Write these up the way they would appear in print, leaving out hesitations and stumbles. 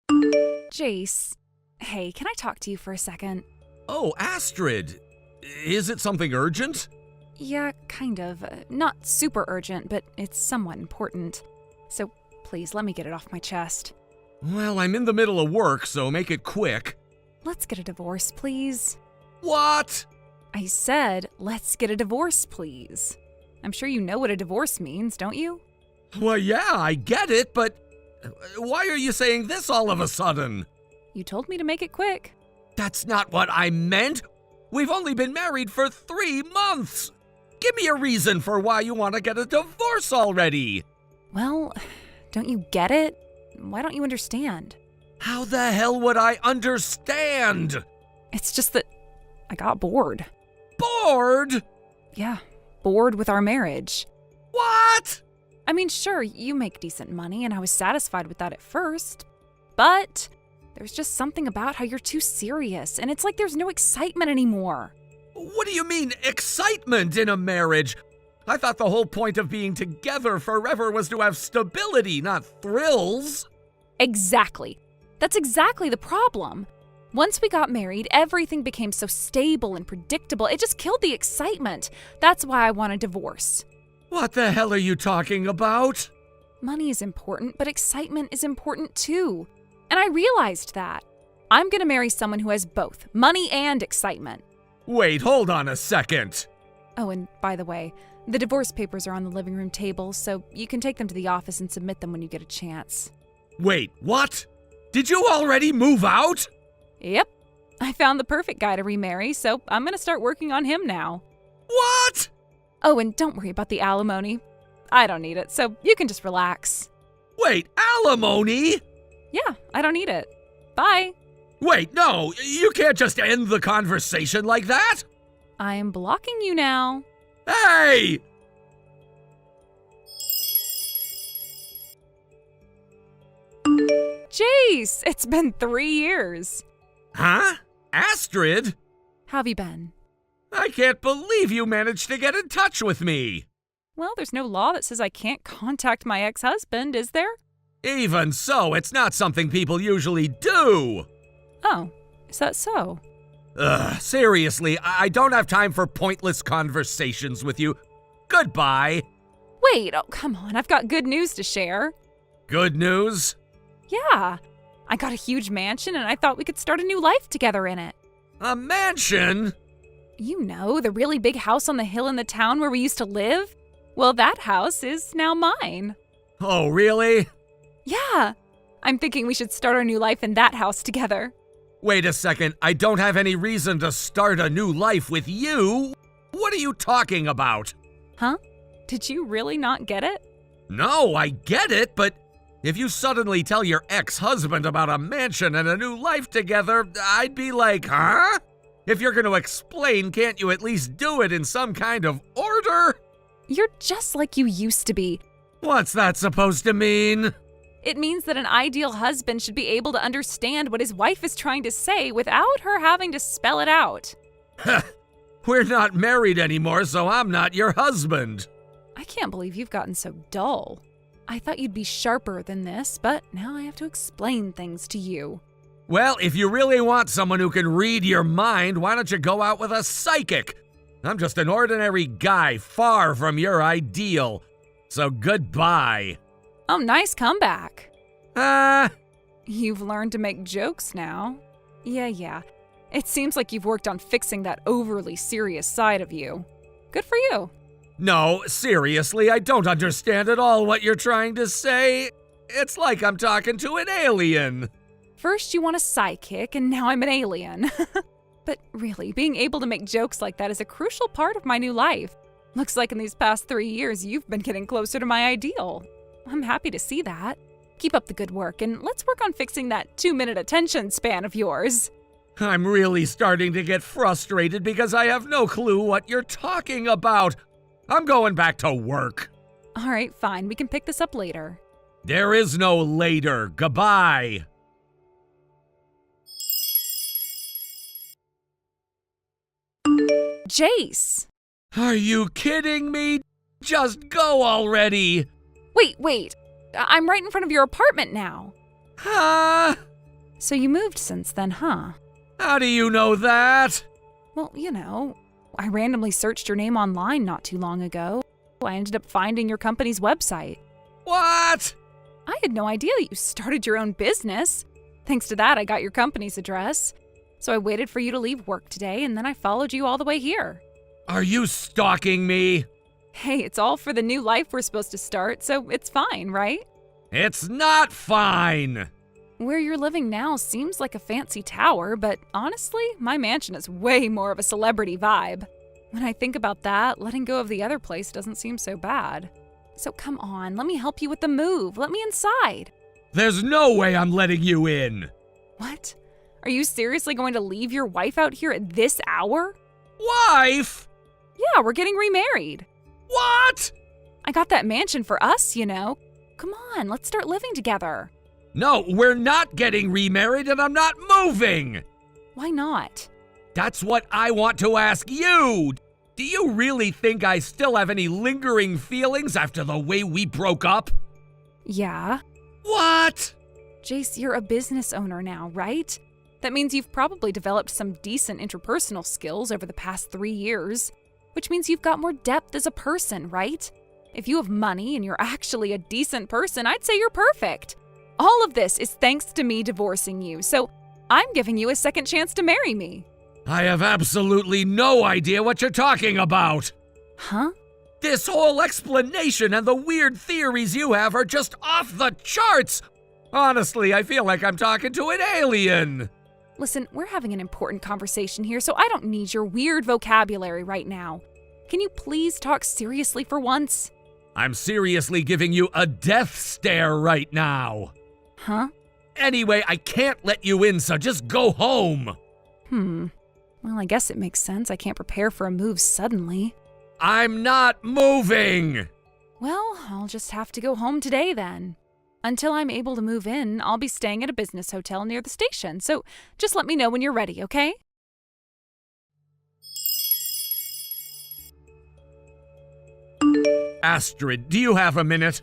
Jace, hey, can I talk to you for a second? Oh, Astrid. Is it something urgent? Yeah, kind of. Not super urgent, but it's somewhat important. So please, let me get it off my chest. Well, I'm in the middle of work, so make it quick. Let's get a divorce, please. What? I said, let's get a divorce, please. I'm sure you know what a divorce means, don't you? Well, yeah, I get it, but why are you saying this all of a sudden? You told me to make it quick. That's not what I meant. We've only been married for 3 months. Give me a reason for why you want to get a divorce already. Well, don't you get it? Why don't you understand? How the hell would I understand? It's just that I got bored. Bored? Yeah, bored with our marriage. What? I mean, sure, you make decent money, and I was satisfied with that at first. But there's just something about how you're too serious, and it's like there's no excitement anymore. What do you mean, excitement in a marriage? I thought the whole point of being together forever was to have stability, not thrills. Exactly. That's exactly the problem. Once we got married, everything became so stable and predictable, it just killed the excitement. That's why I want a divorce. What the hell are you talking about? Money is important, but excitement is important too. And I realized that. I'm gonna marry someone who has both, money and excitement. Wait, hold on a second. Oh, and by the way, the divorce papers are on the living room table, so you can take them to the office and submit them when you get a chance. Wait, what? Did you already move out? Yep. I found the perfect guy to remarry, so I'm gonna start working on him now. What? Oh, and don't worry about the alimony. I don't need it, so you can just relax. Wait, alimony? Yeah, I don't need it. Bye. Wait, no, you can't just end the conversation like that. I am blocking you now. Hey! Jace, it's been 3 years. Huh? Astrid? How have you been? I can't believe you managed to get in touch with me. Well, there's no law that says I can't contact my ex-husband, is there? Even so, it's not something people usually do. Oh, is that so? Ugh, seriously, I don't have time for pointless conversations with you. Goodbye. Wait, oh, come on, I've got good news to share. Good news? Yeah, I got a huge mansion and I thought we could start a new life together in it. A mansion? You know, the really big house on the hill in the town where we used to live? Well, that house is now mine. Oh, really? Yeah, I'm thinking we should start our new life in that house together. Wait a second, I don't have any reason to start a new life with you. What are you talking about? Huh? Did you really not get it? No, I get it, but if you suddenly tell your ex-husband about a mansion and a new life together, I'd be like, huh? If you're going to explain, can't you at least do it in some kind of order? You're just like you used to be. What's that supposed to mean? It means that an ideal husband should be able to understand what his wife is trying to say without her having to spell it out. We're not married anymore, so I'm not your husband. I can't believe you've gotten so dull. I thought you'd be sharper than this, but now I have to explain things to you. Well, if you really want someone who can read your mind, why don't you go out with a psychic? I'm just an ordinary guy, far from your ideal. So goodbye. Oh, nice comeback. Ah. You've learned to make jokes now. Yeah. It seems like you've worked on fixing that overly serious side of you. Good for you. No, seriously, I don't understand at all what you're trying to say. It's like I'm talking to an alien. First you want a sidekick, and now I'm an alien. But really, being able to make jokes like that is a crucial part of my new life. Looks like in these past 3 years, you've been getting closer to my ideal. I'm happy to see that. Keep up the good work, and let's work on fixing that 2-minute attention span of yours. I'm really starting to get frustrated because I have no clue what you're talking about. I'm going back to work. All right, fine. We can pick this up later. There is no later. Goodbye. Jace! Are you kidding me? Just go already. Wait. I'm right in front of your apartment now. Huh? So you moved since then, huh? How do you know that? Well, I randomly searched your name online not too long ago. I ended up finding your company's website. What? I had no idea that you started your own business. Thanks to that, I got your company's address. So I waited for you to leave work today, and then I followed you all the way here. Are you stalking me? Hey, it's all for the new life we're supposed to start, so it's fine, right? It's not fine! Where you're living now seems like a fancy tower, but honestly, my mansion is way more of a celebrity vibe. When I think about that, letting go of the other place doesn't seem so bad. So come on, let me help you with the move. Let me inside. There's no way I'm letting you in! What? Are you seriously going to leave your wife out here at this hour? Wife? Yeah, we're getting remarried. What? I got that mansion for us, Come on, let's start living together. No, we're not getting remarried and I'm not moving! Why not? That's what I want to ask you! Do you really think I still have any lingering feelings after the way we broke up? Yeah. What? Jace, you're a business owner now, right? That means you've probably developed some decent interpersonal skills over the past 3 years, which means you've got more depth as a person, right? If you have money and you're actually a decent person, I'd say you're perfect. All of this is thanks to me divorcing you, so I'm giving you a second chance to marry me. I have absolutely no idea what you're talking about. Huh? This whole explanation and the weird theories you have are just off the charts. Honestly, I feel like I'm talking to an alien. Listen, we're having an important conversation here, so I don't need your weird vocabulary right now. Can you please talk seriously for once? I'm seriously giving you a death stare right now. Huh? Anyway, I can't let you in, so just go home. Well, I guess it makes sense. I can't prepare for a move suddenly. I'm not moving. Well, I'll just have to go home today then. Until I'm able to move in, I'll be staying at a business hotel near the station, so just let me know when you're ready, okay? Astrid, do you have a minute?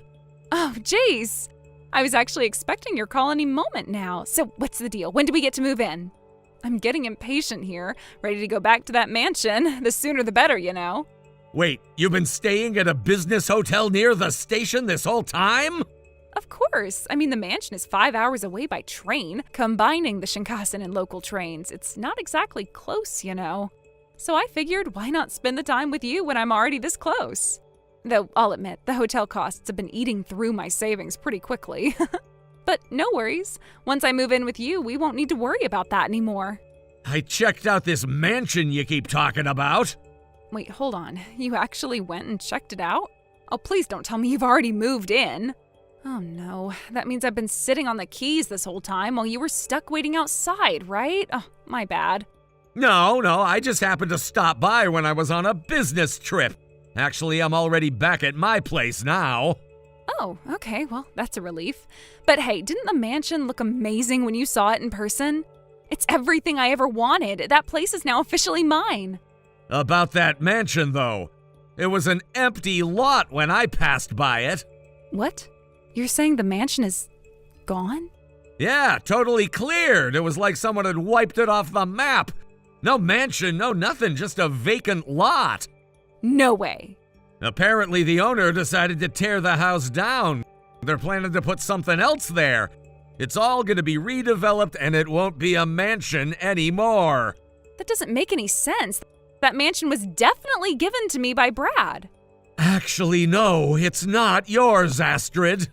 Oh, jeez. I was actually expecting your call any moment now. So what's the deal? When do we get to move in? I'm getting impatient here, ready to go back to that mansion. The sooner the better, Wait, you've been staying at a business hotel near the station this whole time? Of course. I mean, the mansion is 5 hours away by train, combining the Shinkansen and local trains. It's not exactly close, So I figured, why not spend the time with you when I'm already this close? Though, I'll admit, the hotel costs have been eating through my savings pretty quickly. But no worries. Once I move in with you, we won't need to worry about that anymore. I checked out this mansion you keep talking about. Wait, hold on. You actually went and checked it out? Oh, please don't tell me you've already moved in. Oh no, that means I've been sitting on the keys this whole time while you were stuck waiting outside, right? Oh, my bad. No, I just happened to stop by when I was on a business trip. Actually, I'm already back at my place now. Oh, okay, well, that's a relief. But hey, didn't the mansion look amazing when you saw it in person? It's everything I ever wanted. That place is now officially mine. About that mansion, though. It was an empty lot when I passed by it. What? You're saying the mansion is gone? Yeah, totally cleared. It was like someone had wiped it off the map. No mansion, no nothing, just a vacant lot. No way. Apparently the owner decided to tear the house down. They're planning to put something else there. It's all going to be redeveloped and it won't be a mansion anymore. That doesn't make any sense. That mansion was definitely given to me by Brad. Actually, no, it's not yours, Astrid.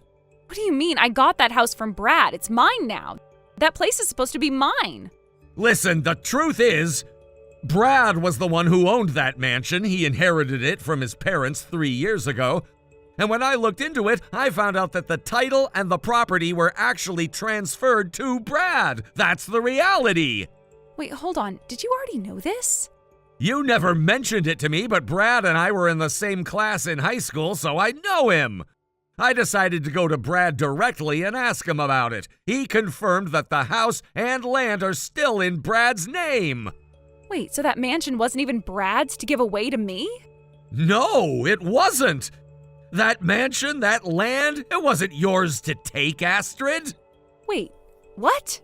What do you mean? I got that house from Brad. It's mine now. That place is supposed to be mine. Listen, the truth is, Brad was the one who owned that mansion. He inherited it from his parents 3 years ago. And when I looked into it, I found out that the title and the property were actually transferred to Brad. That's the reality. Wait, hold on. Did you already know this? You never mentioned it to me, but Brad and I were in the same class in high school, so I know him. I decided to go to Brad directly and ask him about it. He confirmed that the house and land are still in Brad's name. Wait, so that mansion wasn't even Brad's to give away to me? No, it wasn't. That mansion, that land, it wasn't yours to take, Astrid. Wait, what?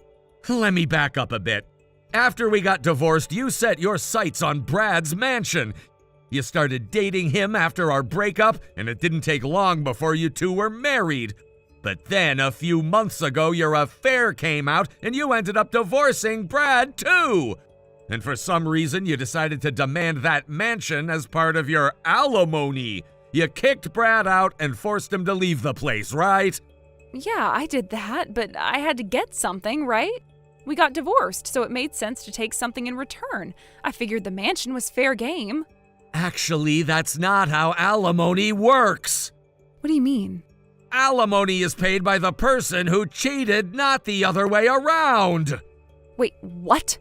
Let me back up a bit. After we got divorced, you set your sights on Brad's mansion. You started dating him after our breakup, and it didn't take long before you two were married. But then, a few months ago, your affair came out, and you ended up divorcing Brad, too. And for some reason, you decided to demand that mansion as part of your alimony. You kicked Brad out and forced him to leave the place, right? Yeah, I did that, but I had to get something, right? We got divorced, so it made sense to take something in return. I figured the mansion was fair game. Actually, that's not how alimony works. What do you mean? Alimony is paid by the person who cheated, not the other way around. Wait, what?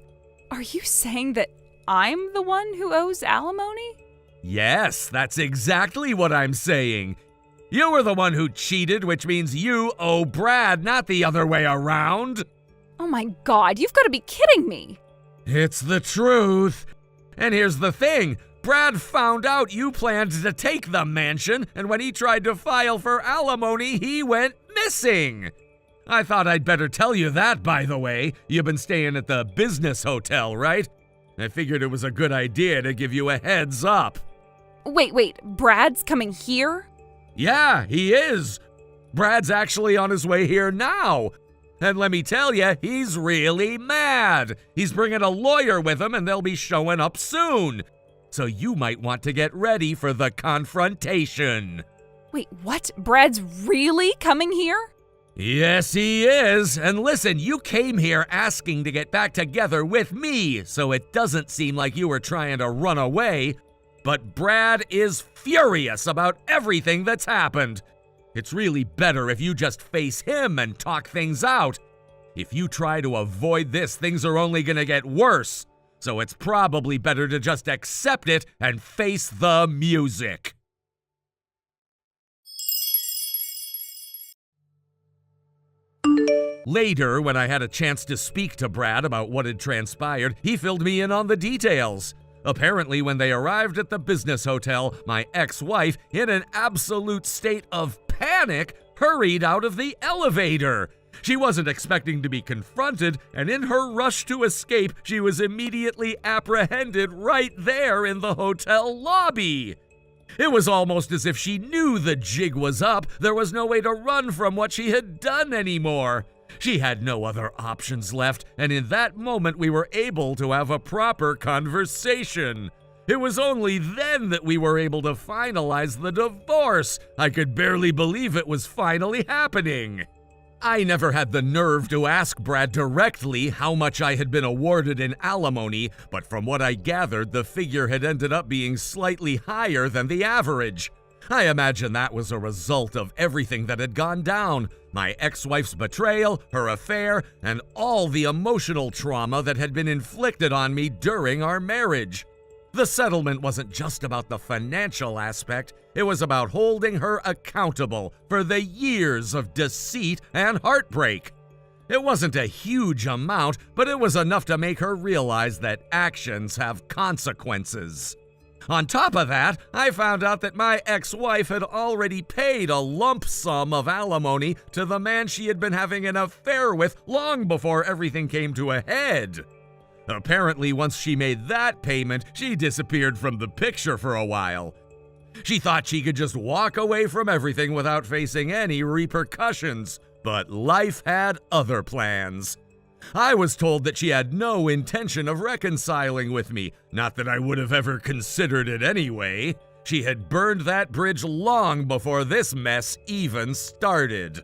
Are you saying that I'm the one who owes alimony? Yes, that's exactly what I'm saying. You were the one who cheated, which means you owe Brad, not the other way around. Oh my God, you've got to be kidding me. It's the truth. And here's the thing. Brad found out you planned to take the mansion, and when he tried to file for alimony, he went missing. I thought I'd better tell you that, by the way. You've been staying at the business hotel, right? I figured it was a good idea to give you a heads up. Wait, Brad's coming here? Yeah, he is. Brad's actually on his way here now. And let me tell you, he's really mad. He's bringing a lawyer with him, and they'll be showing up soon. So you might want to get ready for the confrontation. Wait, what? Brad's really coming here? Yes, he is. And listen, you came here asking to get back together with me, so it doesn't seem like you were trying to run away. But Brad is furious about everything that's happened. It's really better if you just face him and talk things out. If you try to avoid this, things are only going to get worse. So it's probably better to just accept it and face the music. Later, when I had a chance to speak to Brad about what had transpired, he filled me in on the details. Apparently, when they arrived at the business hotel, my ex-wife, in an absolute state of panic, hurried out of the elevator. She wasn't expecting to be confronted, and in her rush to escape, she was immediately apprehended right there in the hotel lobby. It was almost as if she knew the jig was up. There was no way to run from what she had done anymore. She had no other options left, and in that moment we were able to have a proper conversation. It was only then that we were able to finalize the divorce. I could barely believe it was finally happening. I never had the nerve to ask Brad directly how much I had been awarded in alimony, but from what I gathered, the figure had ended up being slightly higher than the average. I imagine that was a result of everything that had gone down. My ex-wife's betrayal, her affair, and all the emotional trauma that had been inflicted on me during our marriage. The settlement wasn't just about the financial aspect, it was about holding her accountable for the years of deceit and heartbreak. It wasn't a huge amount, but it was enough to make her realize that actions have consequences. On top of that, I found out that my ex-wife had already paid a lump sum of alimony to the man she had been having an affair with long before everything came to a head. Apparently, once she made that payment, she disappeared from the picture for a while. She thought she could just walk away from everything without facing any repercussions, but life had other plans. I was told that she had no intention of reconciling with me, not that I would have ever considered it anyway. She had burned that bridge long before this mess even started.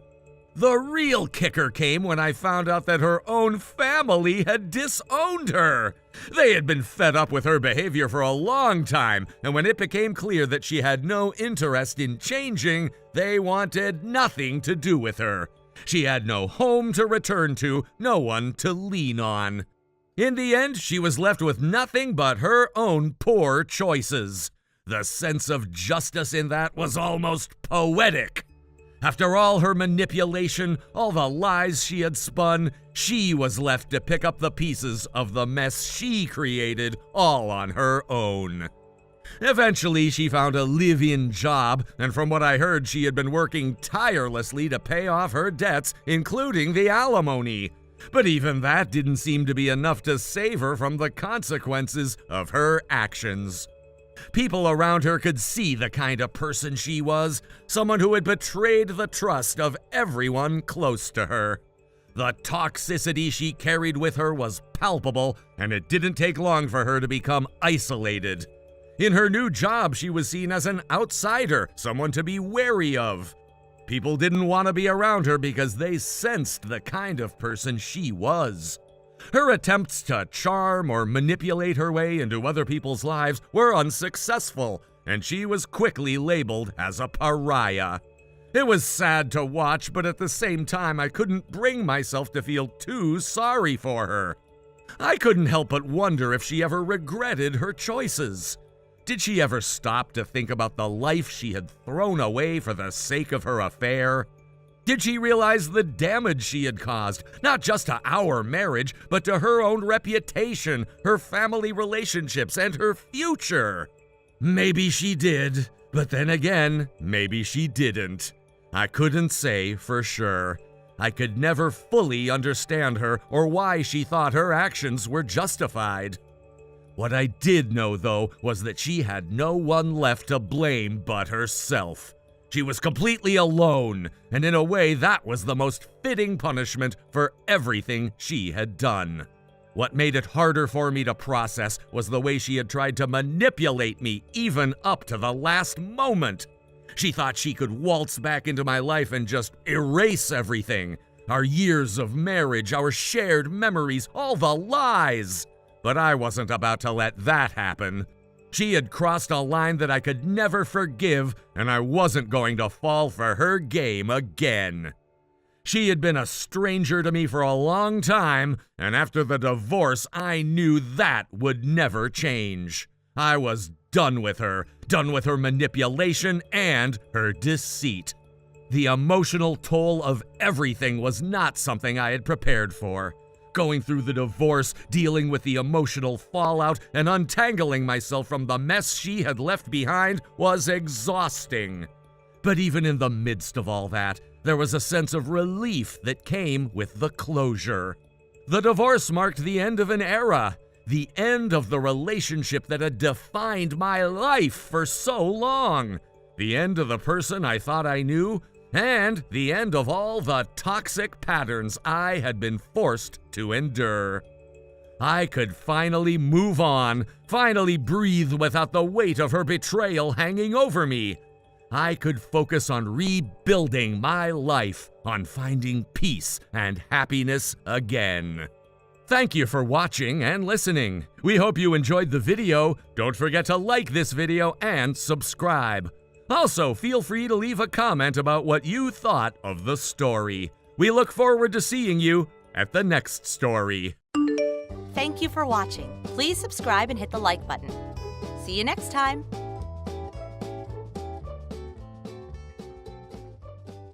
The real kicker came when I found out that her own family had disowned her. They had been fed up with her behavior for a long time, and when it became clear that she had no interest in changing, they wanted nothing to do with her. She had no home to return to, no one to lean on. In the end, she was left with nothing but her own poor choices. The sense of justice in that was almost poetic. After all her manipulation, all the lies she had spun, she was left to pick up the pieces of the mess she created all on her own. Eventually, she found a live-in job, and from what I heard, she had been working tirelessly to pay off her debts, including the alimony. But even that didn't seem to be enough to save her from the consequences of her actions. People around her could see the kind of person she was, someone who had betrayed the trust of everyone close to her. The toxicity she carried with her was palpable, and it didn't take long for her to become isolated. In her new job, she was seen as an outsider, someone to be wary of. People didn't want to be around her because they sensed the kind of person she was. Her attempts to charm or manipulate her way into other people's lives were unsuccessful, and she was quickly labeled as a pariah. It was sad to watch, but at the same time, I couldn't bring myself to feel too sorry for her. I couldn't help but wonder if she ever regretted her choices. Did she ever stop to think about the life she had thrown away for the sake of her affair? Did she realize the damage she had caused, not just to our marriage, but to her own reputation, her family relationships, and her future? Maybe she did, but then again, maybe she didn't. I couldn't say for sure. I could never fully understand her or why she thought her actions were justified. What I did know, though, was that she had no one left to blame but herself. She was completely alone, and in a way that was the most fitting punishment for everything she had done. What made it harder for me to process was the way she had tried to manipulate me even up to the last moment. She thought she could waltz back into my life and just erase everything. Our years of marriage, our shared memories, all the lies. But I wasn't about to let that happen. She had crossed a line that I could never forgive, and I wasn't going to fall for her game again. She had been a stranger to me for a long time, and after the divorce, I knew that would never change. I was done with her manipulation and her deceit. The emotional toll of everything was not something I had prepared for. Going through the divorce, dealing with the emotional fallout, and untangling myself from the mess she had left behind was exhausting. But even in the midst of all that, there was a sense of relief that came with the closure. The divorce marked the end of an era, the end of the relationship that had defined my life for so long, the end of the person I thought I knew, and the end of all the toxic patterns I had been forced to endure. I could finally move on, finally breathe without the weight of her betrayal hanging over me. I could focus on rebuilding my life, on finding peace and happiness again. Thank you for watching and listening. We hope you enjoyed the video. Don't forget to like this video and subscribe. Also, feel free to leave a comment about what you thought of the story. We look forward to seeing you at the next story. Thank you for watching. Please subscribe and hit the like button. See you next time.